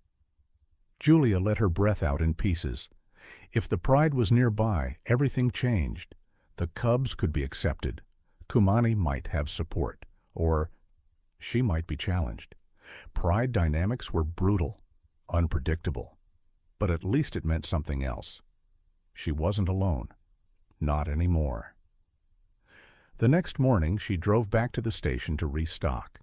Julia let her breath out in pieces. If the pride was nearby, everything changed. The cubs could be accepted. Kumani might have support, or she might be challenged. Pride dynamics were brutal, unpredictable, but at least it meant something else. She wasn't alone. Not anymore. The next morning, she drove back to the station to restock.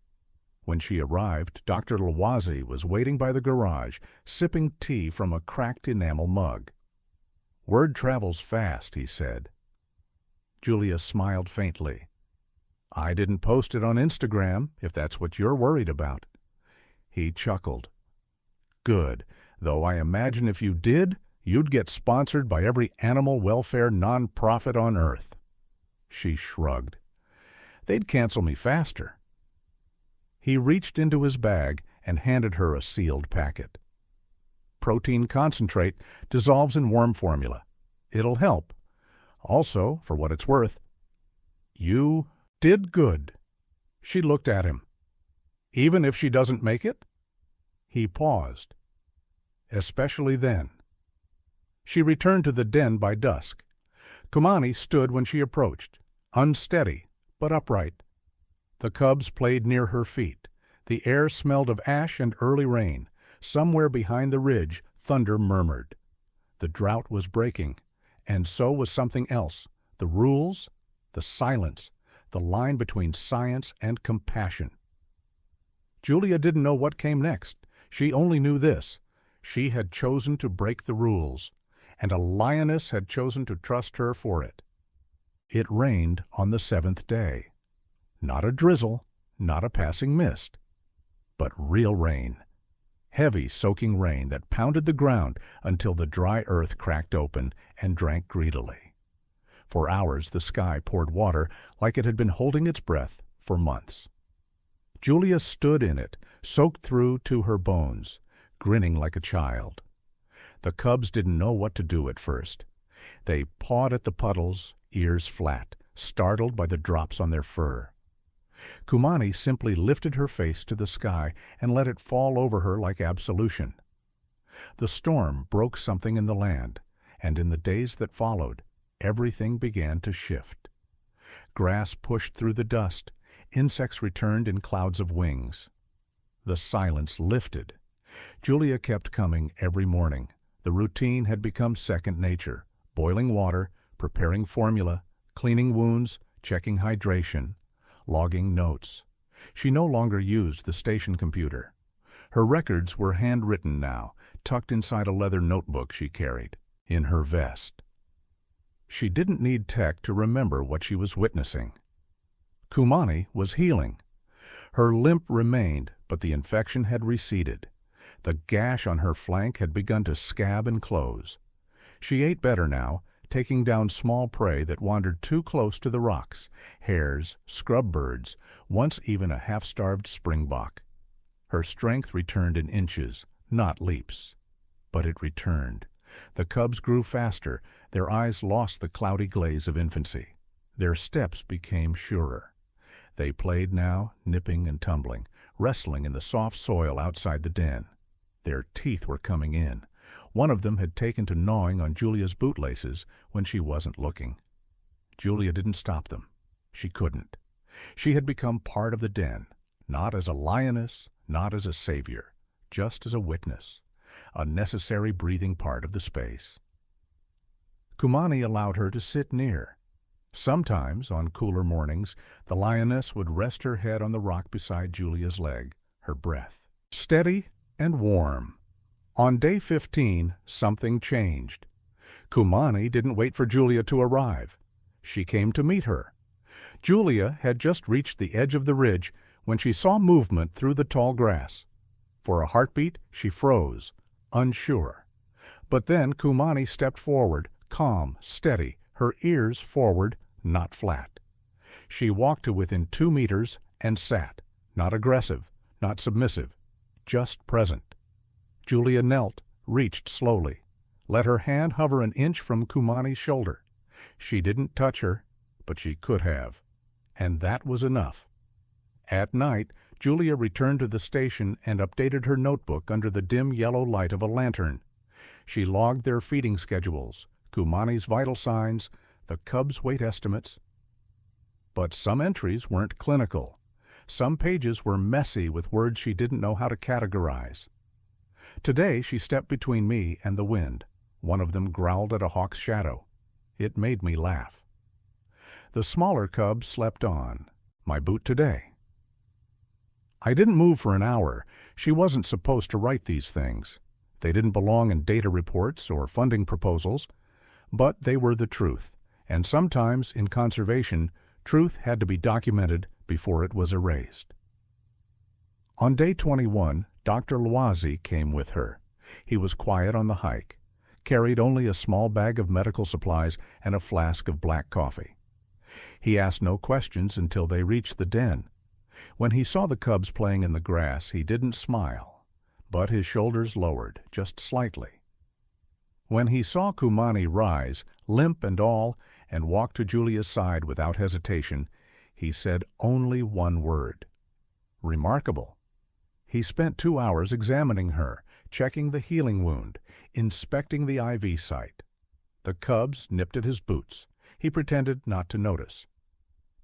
When she arrived, Dr. Lawasi was waiting by the garage, sipping tea from a cracked enamel mug. "Word travels fast," he said. Julia smiled faintly. "I didn't post it on Instagram, if that's what you're worried about." He chuckled. "Good, though I imagine if you did, you'd get sponsored by every animal welfare nonprofit on Earth." She shrugged. "They'd cancel me faster." He reached into his bag and handed her a sealed packet. "Protein concentrate dissolves in warm formula. It'll help. Also, for what it's worth, you did good." She looked at him. "Even if she doesn't make it?" He paused. "Especially then." She returned to the den by dusk. Kumani stood when she approached, unsteady but upright. The cubs played near her feet. The air smelled of ash and early rain. Somewhere behind the ridge, thunder murmured. The drought was breaking, and so was something else: the rules, the silence, the line between science and compassion. Julia didn't know what came next. She only knew this: she had chosen to break the rules, and a lioness had chosen to trust her for it. It rained on the seventh day. Not a drizzle, not a passing mist, but real rain. Heavy, soaking rain that pounded the ground until the dry earth cracked open and drank greedily. For hours the sky poured water like it had been holding its breath for months. Julia stood in it, soaked through to her bones, grinning like a child. The cubs didn't know what to do at first. They pawed at the puddles, ears flat, startled by the drops on their fur. Kumani simply lifted her face to the sky and let it fall over her like absolution. The storm broke something in the land, and in the days that followed, everything began to shift. Grass pushed through the dust. Insects returned in clouds of wings. The silence lifted. Julia kept coming every morning. The routine had become second nature: boiling water, preparing formula, cleaning wounds, checking hydration, logging notes. She no longer used the station computer. Her records were handwritten now, tucked inside a leather notebook she carried, in her vest. She didn't need tech to remember what she was witnessing. Kumani was healing. Her limp remained, but the infection had receded. The gash on her flank had begun to scab and close. She ate better now, taking down small prey that wandered too close to the rocks: hares, scrub birds, once even a half-starved springbok. Her strength returned in inches, not leaps. But it returned. The cubs grew faster. Their eyes lost the cloudy glaze of infancy. Their steps became surer. They played now, nipping and tumbling, wrestling in the soft soil outside the den. Their teeth were coming in. One of them had taken to gnawing on Julia's bootlaces when she wasn't looking. Julia didn't stop them. She couldn't. She had become part of the den, not as a lioness, not as a savior, just as a witness, a necessary breathing part of the space. Kumani allowed her to sit near. Sometimes, on cooler mornings, the lioness would rest her head on the rock beside Julia's leg, her breath steady and warm. On day 15, something changed. Kumani didn't wait for Julia to arrive. She came to meet her. Julia had just reached the edge of the ridge when she saw movement through the tall grass. For a heartbeat, she froze, unsure. But then Kumani stepped forward, calm, steady, her ears forward, not flat. She walked to within 2 meters and sat, not aggressive, not submissive, just present. Julia knelt, reached slowly, let her hand hover an inch from Kumani's shoulder. She didn't touch her, but she could have, and that was enough. At night, Julia returned to the station and updated her notebook under the dim yellow light of a lantern. She logged their feeding schedules, Kumani's vital signs, the cub's weight estimates. But some entries weren't clinical. Some pages were messy with words she didn't know how to categorize. Today she stepped between me and the wind. One of them growled at a hawk's shadow. It made me laugh. The smaller cub slept on. My boot today. I didn't move for an hour. She wasn't supposed to write these things. They didn't belong in data reports or funding proposals, but they were the truth, and sometimes in conservation, truth had to be documented before it was erased. On day 21, Dr. Loisy came with her. He was quiet on the hike, carried only a small bag of medical supplies and a flask of black coffee. He asked no questions until they reached the den. When he saw the cubs playing in the grass, he didn't smile, but his shoulders lowered just slightly. When he saw Kumani rise, limp and all, and walk to Julia's side without hesitation, he said only one word. Remarkable. He spent 2 hours examining her, checking the healing wound, inspecting the IV site. The cubs nipped at his boots. He pretended not to notice.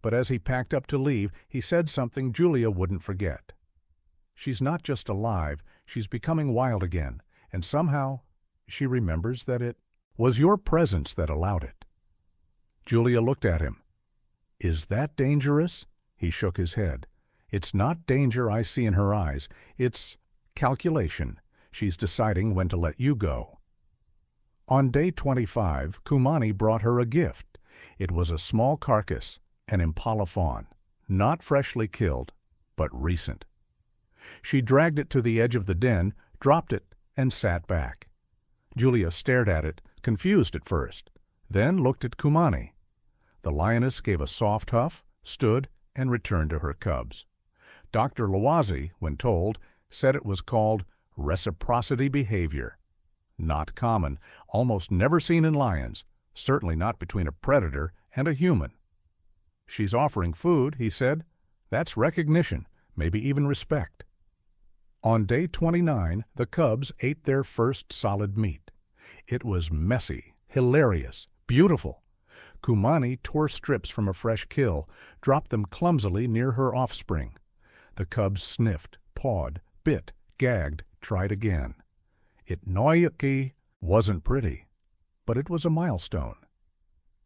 But as he packed up to leave, he said something Julia wouldn't forget. She's not just alive, she's becoming wild again, and somehow she remembers that it was your presence that allowed it. Julia looked at him. Is that dangerous? He shook his head. It's not danger I see in her eyes. It's calculation. She's deciding when to let you go. On day 25, Kumani brought her a gift. It was a small carcass, an impala fawn, not freshly killed, but recent. She dragged it to the edge of the den, dropped it, and sat back. Julia stared at it, confused at first, then looked at Kumani. The lioness gave a soft huff, stood, and returned to her cubs. Dr. Loisy, when told, said it was called reciprocity behavior. Not common, almost never seen in lions, certainly not between a predator and a human. She's offering food, he said. That's recognition, maybe even respect. On day 29, the cubs ate their first solid meat. It was messy, hilarious, beautiful. Kumani tore strips from a fresh kill, dropped them clumsily near her offspring. The cubs sniffed, pawed, bit, gagged, tried again. It noyaki wasn't pretty, but it was a milestone.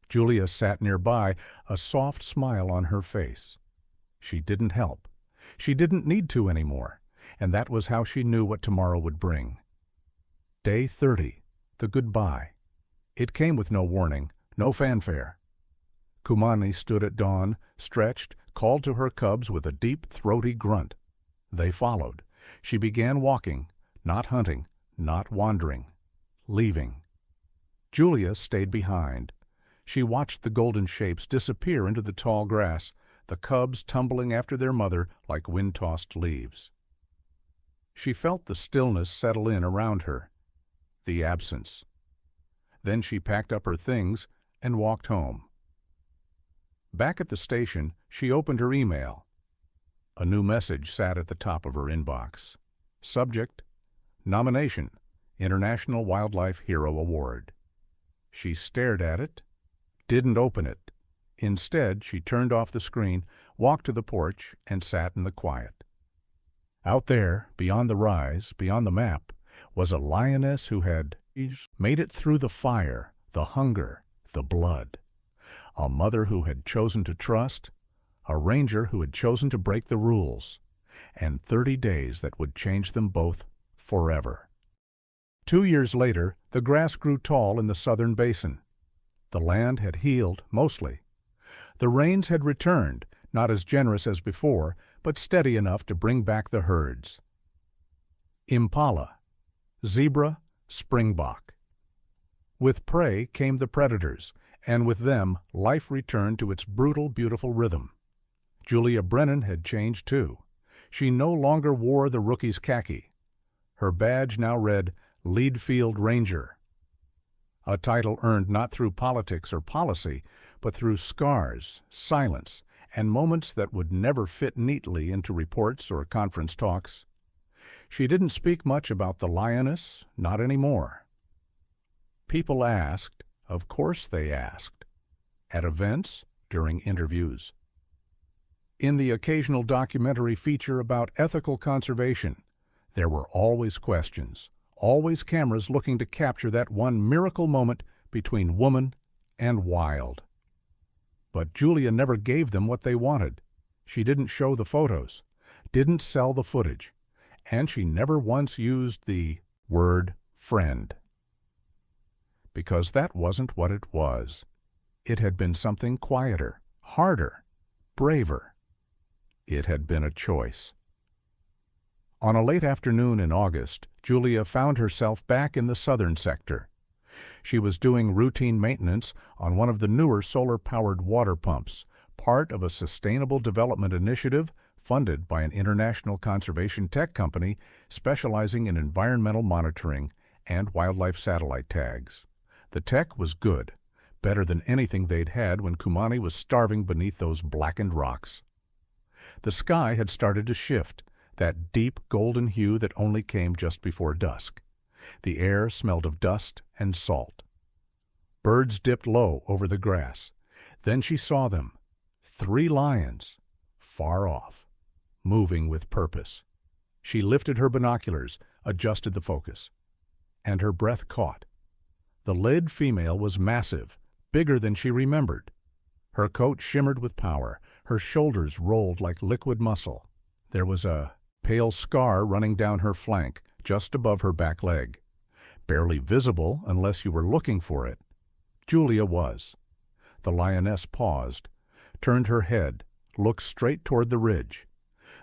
Julia sat nearby, a soft smile on her face. She didn't help. She didn't need to anymore, and that was how she knew what tomorrow would bring. Day 30, the goodbye. It came with no warning, no fanfare. Kumani stood at dawn, stretched, called to her cubs with a deep, throaty grunt. They followed. She began walking, not hunting, not wandering, leaving. Julia stayed behind. She watched the golden shapes disappear into the tall grass, the cubs tumbling after their mother like wind-tossed leaves. She felt the stillness settle in around her, the absence. Then she packed up her things and walked home. Back at the station, she opened her email. A new message sat at the top of her inbox. Subject: Nomination, International Wildlife Hero Award. She stared at it, didn't open it. Instead, she turned off the screen, walked to the porch, and sat in the quiet. Out there, beyond the rise, beyond the map, was a lioness who had made it through the fire, the hunger, the blood. A mother who had chosen to trust, a ranger who had chosen to break the rules, and 30 days that would change them both forever. 2 years later, the grass grew tall in the southern basin. The land had healed, mostly. The rains had returned, not as generous as before, but steady enough to bring back the herds. Impala. zebra, springbok. With prey came the predators, and with them life returned to its brutal, beautiful rhythm. Julia Brennan had changed too. She no longer wore the rookie's khaki. Her badge now read Lead Field Ranger, a title earned not through politics or policy, but through scars, silence, and moments that would never fit neatly into reports or conference talks. She didn't speak much about the Lioness, not anymore. People asked, of course they asked, at events, during interviews. In the occasional documentary feature about ethical conservation, there were always questions, always cameras looking to capture that one miracle moment between woman and wild. But Julia never gave them what they wanted. She didn't show the photos, didn't sell the footage, and she never once used the word friend. Because that wasn't what it was. It had been something quieter, harder, braver. It had been a choice. On a late afternoon in August, Julia found herself back in the southern sector. She was doing routine maintenance on one of the newer solar-powered water pumps, part of a sustainable development initiative funded by an international conservation tech company specializing in environmental monitoring and wildlife satellite tags. The tech was good, better than anything they'd had when Kumani was starving beneath those blackened rocks. The sky had started to shift, that deep golden hue that only came just before dusk. The air smelled of dust and salt. Birds dipped low over the grass. Then she saw them, 3 lions, far off, moving with purpose. She lifted her binoculars, adjusted the focus, and her breath caught. The lead female was massive, bigger than she remembered. Her coat shimmered with power, her shoulders rolled like liquid muscle. There was a pale scar running down her flank, just above her back leg. Barely visible unless you were looking for it. Julia was. The lioness paused, turned her head, looked straight toward the ridge.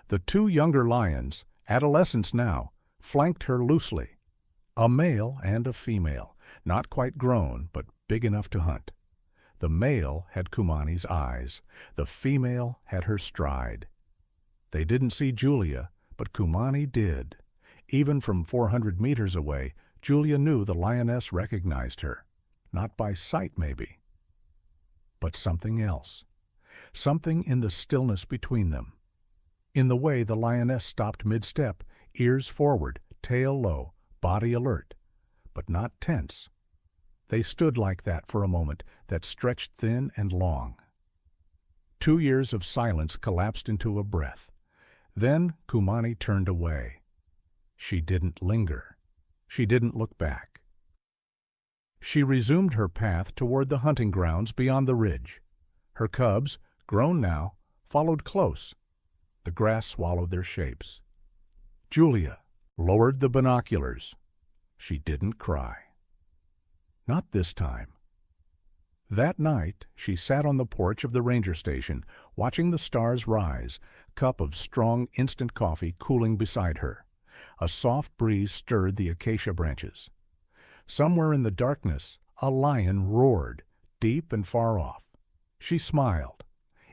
The 2 younger lions, adolescents now, flanked her loosely. A male and a female, not quite grown, but big enough to hunt. The male had Kumani's eyes. The female had her stride. They didn't see Julia, but Kumani did. Even from 400 meters away, Julia knew the lioness recognized her. Not by sight, maybe, but something else. Something in the stillness between them. In the way the lioness stopped mid-step, ears forward, tail low, body alert, but not tense. They stood like that for a moment that stretched thin and long. 2 years of silence collapsed into a breath. Then Kumani turned away. She didn't linger. She didn't look back. She resumed her path toward the hunting grounds beyond the ridge. Her cubs, grown now, followed close. The grass swallowed their shapes. Julia lowered the binoculars. She didn't cry. Not this time. That night, she sat on the porch of the ranger station, watching the stars rise, cup of strong instant coffee cooling beside her. A soft breeze stirred the acacia branches. Somewhere in the darkness, a lion roared, deep and far off. She smiled.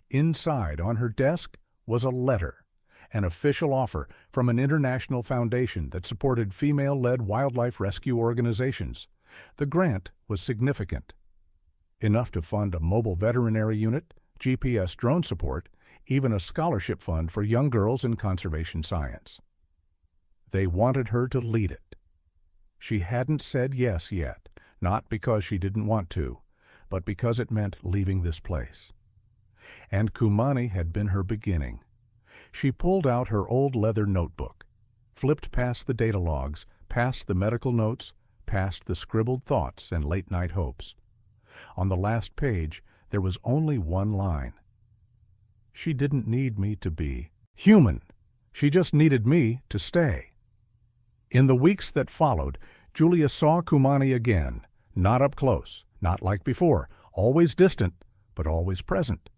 Inside, on her desk, was a letter, an official offer from an international foundation that supported female-led wildlife rescue organizations. The grant was significant. Enough to fund a mobile veterinary unit, GPS drone support, even a scholarship fund for young girls in conservation science. They wanted her to lead it. She hadn't said yes yet, not because she didn't want to, but because it meant leaving this place. And Kumani had been her beginning. She pulled out her old leather notebook, flipped past the data logs, past the medical notes, past the scribbled thoughts and late-night hopes. On the last page, there was only one line. She didn't need me to be human. She just needed me to stay. In the weeks that followed, Julia saw Kumani again, not up close, not like before, always distant, but always present.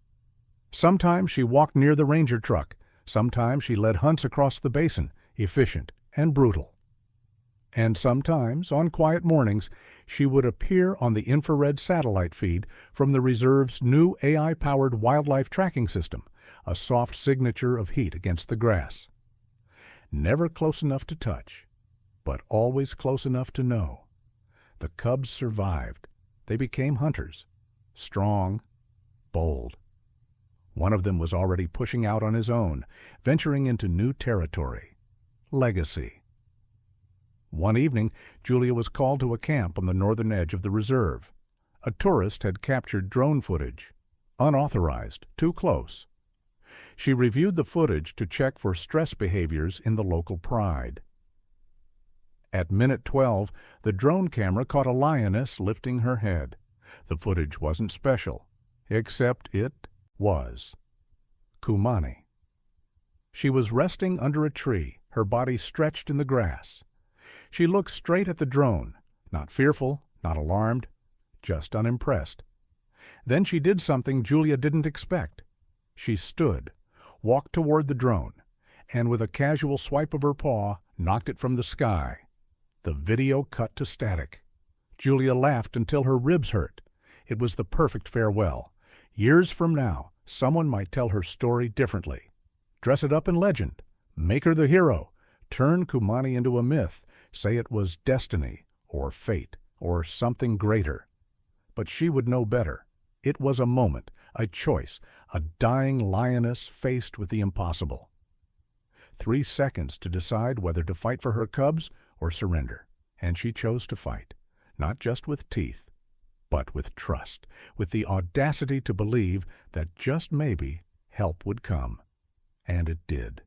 Sometimes she walked near the ranger truck. Sometimes she led hunts across the basin, efficient and brutal. And sometimes, on quiet mornings, she would appear on the infrared satellite feed from the reserve's new AI-powered wildlife tracking system, a soft signature of heat against the grass. Never close enough to touch, but always close enough to know. The cubs survived. They became hunters, strong, bold. One of them was already pushing out on his own, venturing into new territory. Legacy. One evening, Julia was called to a camp on the northern edge of the reserve. A tourist had captured drone footage. Unauthorized, too close. She reviewed the footage to check for stress behaviors in the local pride. At minute 12, the drone camera caught a lioness lifting her head. The footage wasn't special, except it was. Kumani. She was resting under a tree, her body stretched in the grass. She looked straight at the drone, not fearful, not alarmed, just unimpressed. Then she did something Julia didn't expect. She stood, walked toward the drone, and with a casual swipe of her paw, knocked it from the sky. The video cut to static. Julia laughed until her ribs hurt. It was the perfect farewell. Years from now, someone might tell her story differently. Dress it up in legend. Make her the hero. Turn Kumani into a myth. Say it was destiny, or fate, or something greater. But she would know better. It was a moment, a choice, a dying lioness faced with the impossible. 3 seconds to decide whether to fight for her cubs or surrender. And she chose to fight, not just with teeth, but with trust, with the audacity to believe that just maybe help would come. And it did.